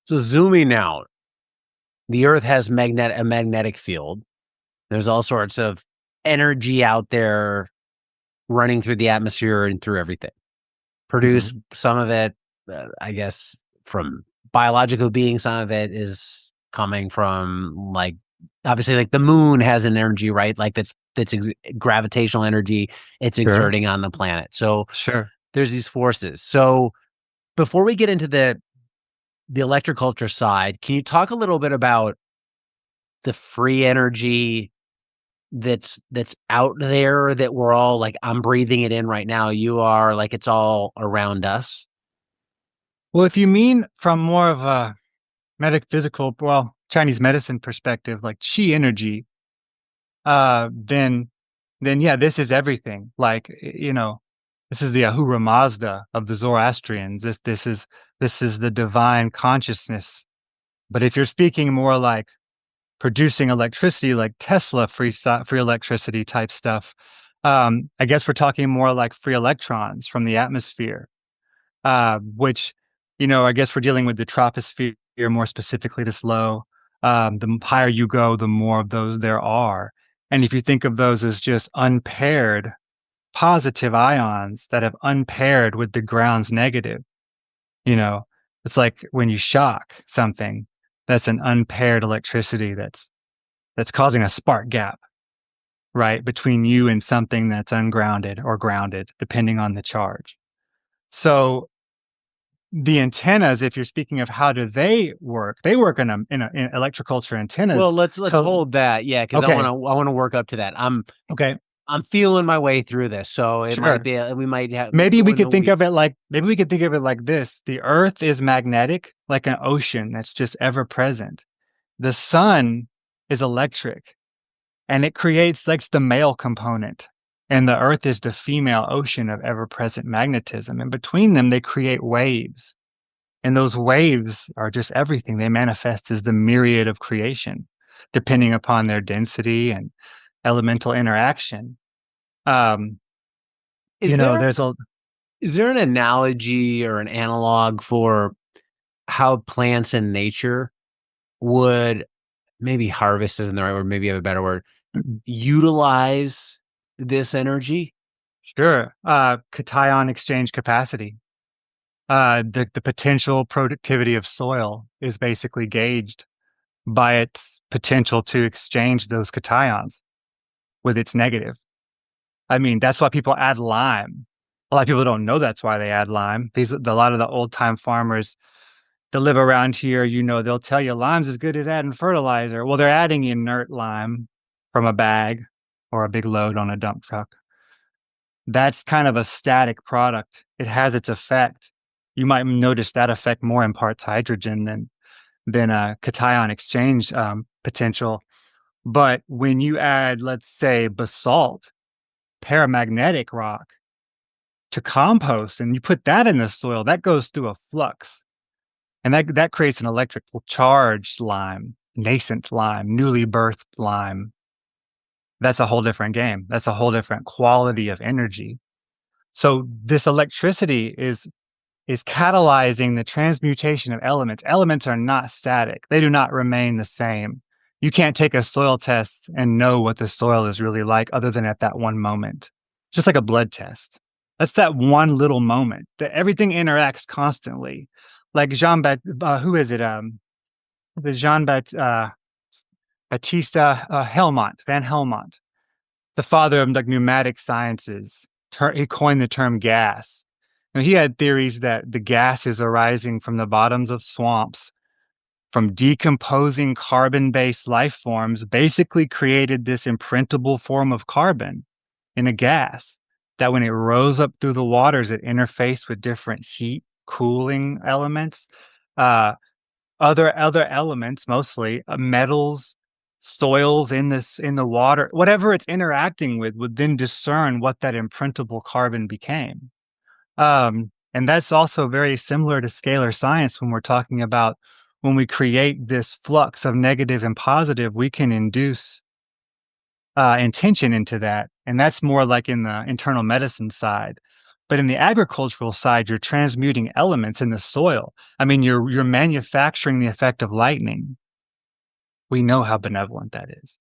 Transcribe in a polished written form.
So zooming out, the Earth has a magnetic field. There's all sorts of energy out there running through the atmosphere and through everything. Hmm. Produce some of it, I guess, from biological beings. Some of it is coming from like obviously like the moon has an energy, right? Like that's gravitational energy it's Sure, exerting on the planet. So sure. there's these forces. So before we get into the electroculture side, can you talk a little bit about the free energy that's out there that we're all like I'm breathing it in right now. You are like it's all around us. Well, if you mean from more of a metaphysical, well, Chinese medicine perspective, like chi energy, then yeah, this is everything. Like this is the Ahura Mazda of the Zoroastrians. This is the divine consciousness. But if you're speaking more like producing electricity, like Tesla free electricity type stuff, I guess we're talking more like free electrons from the atmosphere, which I guess we're dealing with the troposphere more specifically. This low, the higher you go, the more of those there are. And if you think of those as just unpaired positive ions that have unpaired with the ground's negative, you know, it's like when you shock something, that's an unpaired electricity that's causing a spark gap, right, between you and something that's ungrounded or grounded, depending on the charge. So the antennas, if you're speaking of how do they work in electroculture antennas. Well, let's So hold that. Yeah, because okay, I wanna work up to that. okay, I'm feeling my way through this. So it might sure. be we might go in the weeds. Maybe we could think of it like this. The earth is magnetic, like an ocean that's just ever present. The sun is electric, and it creates like the male component. And the earth is the female ocean of ever present magnetism. And between them, they create waves. And those waves are just everything. They manifest as the myriad of creation, depending upon their density and elemental interaction. Um, Is there there's a is there an analogy or an analog for how plants in nature would maybe harvest isn't the right word, maybe you have a better word, utilize this energy? sure cation exchange capacity. The potential productivity of soil is basically gauged by its potential to exchange those cations with its negative. I mean, that's why people add lime. A lot of people don't know that's why they add lime. A lot of the old time farmers that live around here, they'll tell you lime's as good as adding fertilizer. Well, they're adding inert lime from a bag or a big load on a dump truck. That's kind of a static product. It has its effect. You might notice that effect more imparts hydrogen than a cation exchange potential. But when you add, let's say, basalt, paramagnetic rock, to compost and you put that in the soil, that goes through a flux. And that creates an electrical charged lime, nascent lime, newly birthed lime. That's a whole different game. That's a whole different quality of energy. So this electricity is catalyzing the transmutation of elements. Elements are not static. They do not remain the same. You can't take a soil test and know what the soil is really like other than at that one moment. Just like a blood test. That's that one little moment that everything interacts constantly. Like who is it? The Batista Helmont, Van Helmont, the father of like pneumatic sciences. He coined the term gas. Now, he had theories that the gases arising from the bottoms of swamps from decomposing carbon-based life forms basically created this imprintable form of carbon in a gas that when it rose up through the waters, it interfaced with different heat, cooling elements, uh, other elements, mostly metals, soils in the water, whatever it's interacting with would then discern what that imprintable carbon became. And that's also very similar to scalar science when we're talking about when we create this flux of negative and positive, we can induce intention into that. And that's more like in the internal medicine side. But in the agricultural side, you're transmuting elements in the soil. I mean, you're manufacturing the effect of lightning. We know how benevolent that is.